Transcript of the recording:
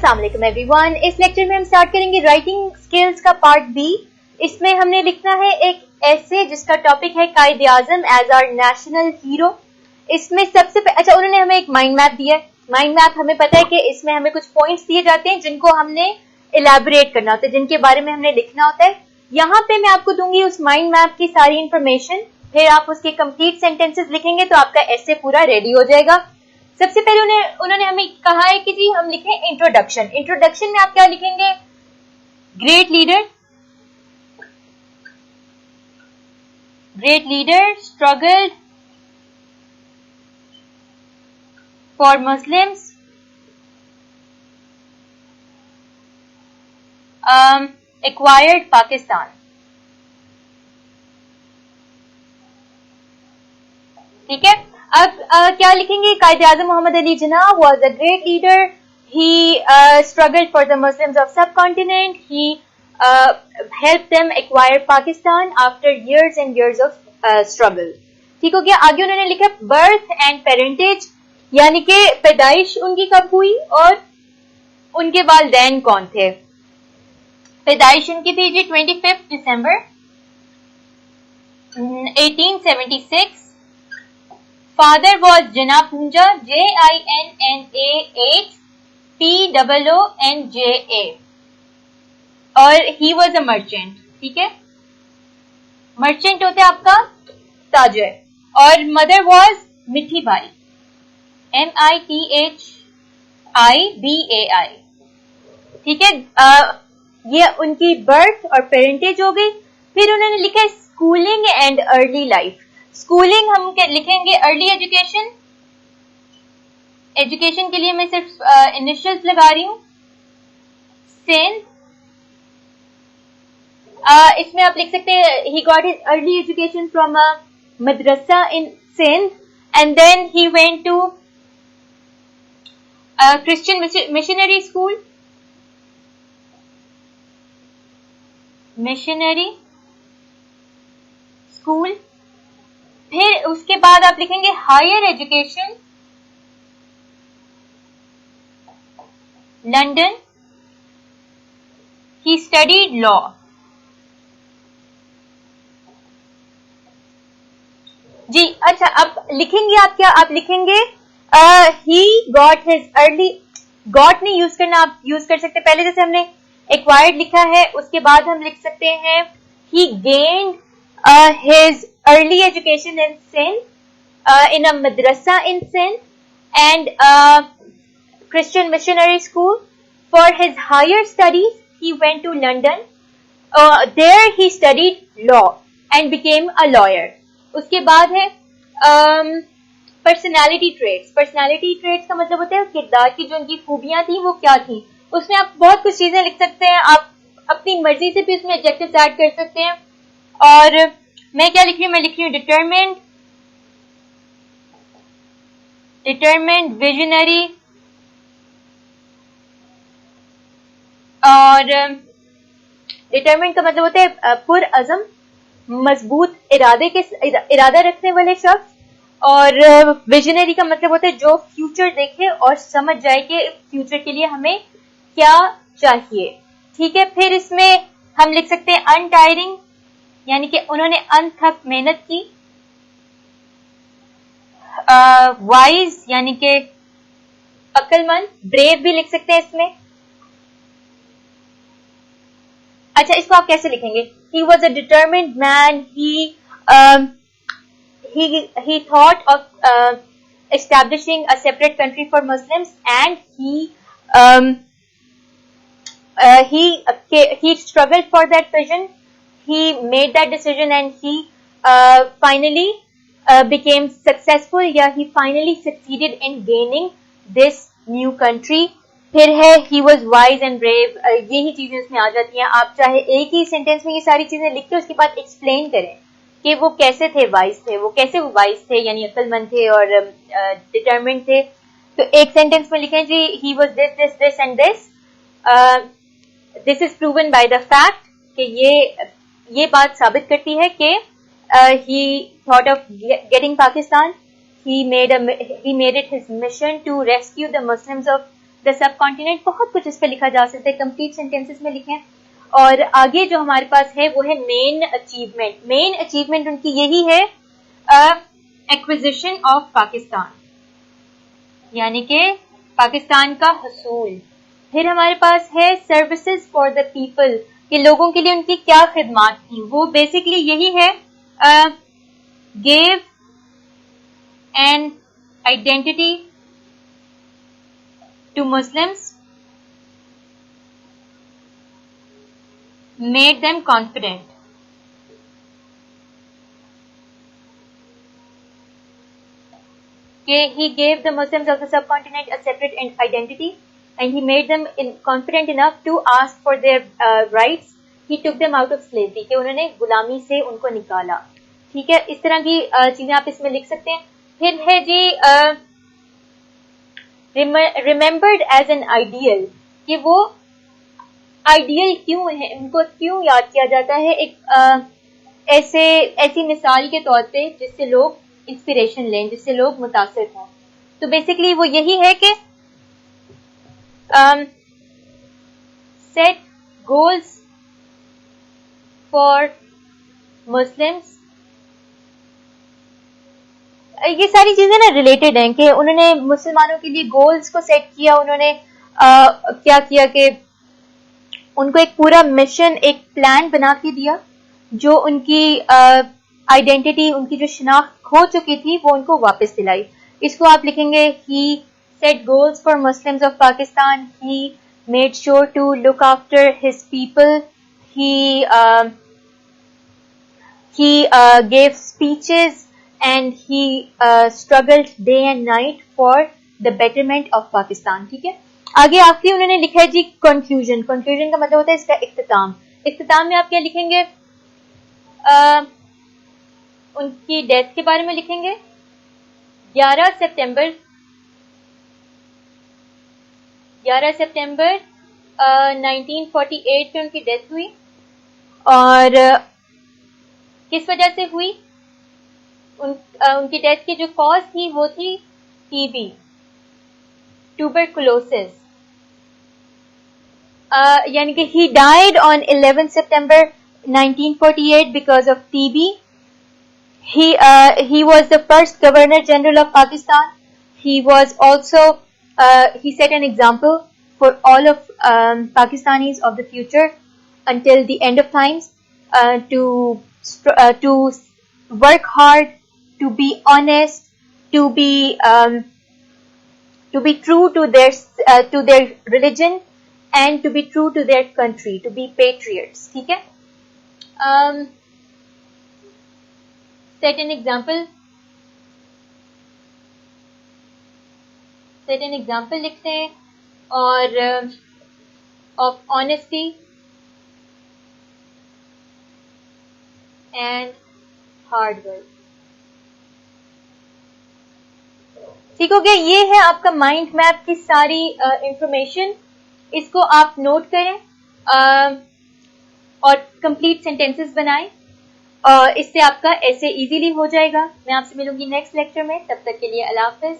अस्सलाम वालेकुम एवरीवन। इस लेक्चर में हम स्टार्ट करेंगे राइटिंग स्किल्स का पार्ट बी। इसमें हमने लिखना है एक ऐसे जिसका टॉपिक है कायदे आजम एज आवर नेशनल हीरो। इसमें सबसे अच्छा उन्होंने हमें एक माइंड मैप दिया है। माइंड मैप हमें पता है कि इसमें हमें कुछ पॉइंट्स दिए जाते हैं जिनको हमने इलेबोरेट करना होता है, जिनके बारे में हमने लिखना होता है। यहाँ पे मैं आपको दूंगी उस माइंड मैप की सारी इंफॉर्मेशन, फिर आप उसके कंप्लीट सेंटेंसेस लिखेंगे तो आपका ऐसे पूरा रेडी हो जाएगा। सबसे पहले उन्होंने हमें कहा है कि जी हम लिखें इंट्रोडक्शन। इंट्रोडक्शन में आप क्या लिखेंगे? Great leader struggled for Muslims, acquired Pakistan. ठीक है, अब क्या लिखेंगे? कायदे आजम Mohammad Ali Jinnah was a great leader. He struggled for the Muslims of subcontinent. He helped them acquire Pakistan after years and years of struggle. ठीक हो गया। आगे उन्होंने लिखा बर्थ एंड पेरेंटेज, यानी कि पैदाइश उनकी कब हुई और उनके वालिदैन कौन थे। पैदाइश उनकी थी जी 25 दिसंबर 1876। Father was Jinnah Punja, JINNAH POONJA, और he was a merchant। ठीक है, मर्चेंट होते आपका ताजर। और मदर was मिठी बाई, MITHIBAI। ठीक है, ये उनकी बर्थ और पेरेंटेज हो गई। फिर उन्होंने लिखा है schooling and early life. Schooling हम लिखेंगे अर्ली एजुकेशन। एजुकेशन के लिए मैं सिर्फ इनिशियल्स लगा रही हूं, सिंध। इसमें आप लिख सकते हैं he got his early education from a madrasa in Sindh and then he went to Christian missionary school. फिर उसके बाद आप लिखेंगे higher education London, he studied law. जी अच्छा, अब लिखेंगे आप क्या? आप लिखेंगे he got his early, got नहीं यूज करना, आप यूज कर सकते पहले जैसे हमने एक्वायर्ड लिखा है उसके बाद हम लिख सकते हैं ही gained his early education in Sindh, in a madrasa in Sindh and a Christian missionary school. For his higher studies, he went to London. There he studied law and became a lawyer. उसके बाद है personality traits. Personality traits का मतलब होता है किरदार की जो उनकी खूबियां थी वो क्या थी। उसमें आप बहुत कुछ चीजें लिख सकते हैं, आप अपनी मर्जी से भी उसमें एडजेक्टिव्स ऐड कर सकते हैं। और मैं क्या लिख रही हूँ? मैं लिख रही हूँ डिटरमिन्ड, विजनरी और डिटरमिन्ड का मतलब होता है पुरअज़म, मजबूत इरादा रखने वाले शख्स। और विजनरी का मतलब होता है जो फ्यूचर देखे और समझ जाए कि फ्यूचर के लिए हमें क्या चाहिए। ठीक है, फिर इसमें हम लिख सकते हैं अनटायरिंग, यानी कि उन्होंने अनथक मेहनत की। वाइज यानी कि अक्लमंद, ब्रेव भी लिख सकते हैं इसमें। अच्छा, इसको आप कैसे लिखेंगे? He was a determined man, he thought of establishing a separate country for Muslims and he struggled for that vision. He made that decision and he finally became successful, he finally succeeded in gaining this new country. फिर है he was wise and brave। यही चीजें इसमें आ जाती हैं। आप चाहे एक ही सेंटेंस में ये सारी चीजें लिख के उसके बाद एक्सप्लेन करें कि वो कैसे थे वाइज थे, यानी अक्लमंद थे और डिटरमिन्ड थे। तो एक सेंटेंस में लिखें जी he was this and this. This is proven by the fact कि ये बात साबित करती है कि he thought of getting Pakistan. He made it his mission to rescue the Muslims of the sub continent, बहुत कुछ इस पे लिखा जा सकता है, कंप्लीट सेंटेंसेस में लिखें। और आगे जो हमारे पास है वो है मेन अचीवमेंट। मेन अचीवमेंट उनकी यही है एक्विजिशन ऑफ पाकिस्तान, यानी कि पाकिस्तान का हसूल। फिर हमारे पास है सर्विसेज फॉर द पीपल, कि लोगों के लिए उनकी क्या खिदमात थी, वो बेसिकली यही है gave an identity to Muslims, made them confident. Okay, he gave the Muslims of the subcontinent a separate identity, and he made them confident enough to ask for their rights. He took them out of slavery, कि उन्होंने गुलामी से उनको निकाला। ठीक है, इस तरह की चीजें आप इसमें लिख सकते हैं। फिर है जी remembered as an ideal, कि वो आइडियल क्यों है, उनको क्यों याद किया जाता है एक ऐसी मिसाल के तौर पे जिससे लोग इंस्पिरेशन लें, जिससे लोग मुतासिर हों। तो बेसिकली वो यही है कि सेट गोल्स फॉर मुस्लिम्स। ये सारी चीजें ना रिलेटेड हैं कि उन्होंने मुसलमानों के लिए गोल्स को सेट किया, उन्होंने क्या किया कि उनको एक पूरा मिशन, एक प्लान बना के दिया, जो उनकी आइडेंटिटी, उनकी जो शिनाख्त खो चुकी थी वो उनको वापस दिलाई। इसको आप लिखेंगे he set goals for Muslims of Pakistan, he made sure to look after his people, he gave speeches and he struggled day and night for the betterment of Pakistan. ठीक है, आगे आखिरी उन्होंने लिखा है जी कंक्लूजन। कंक्लूजन का मतलब होता है इसका इख्तिताम। इख्तिताम में आप क्या लिखेंगे, उनकी डेथ के बारे में लिखेंगे। 11 सितंबर 1948 में उनकी डेथ हुई, और किस वजह से हुई, उनकी डेथ की जो कॉज थी वो थी टीबी, ट्यूबरकुलोसिस। यानी कि he died on 11 September 1948 because of TB. He was the first Governor General of Pakistan. He was also he set an example for all of Pakistanis of the future until the end of times, to work hard, to be honest, to be true to their religion, and to be true to their country, to be patriots. ठीक है, set an example लिखते हैं, और of honesty and hard work। ठीक हो गया, ये है आपका माइंड मैप की सारी इंफॉर्मेशन। इसको आप नोट करें और कंप्लीट सेंटेंसेस बनाएं, इससे आपका ऐसे इजीली हो जाएगा। मैं आपसे मिलूंगी नेक्स्ट लेक्चर में, तब तक के लिए अल्लाह हाफिज।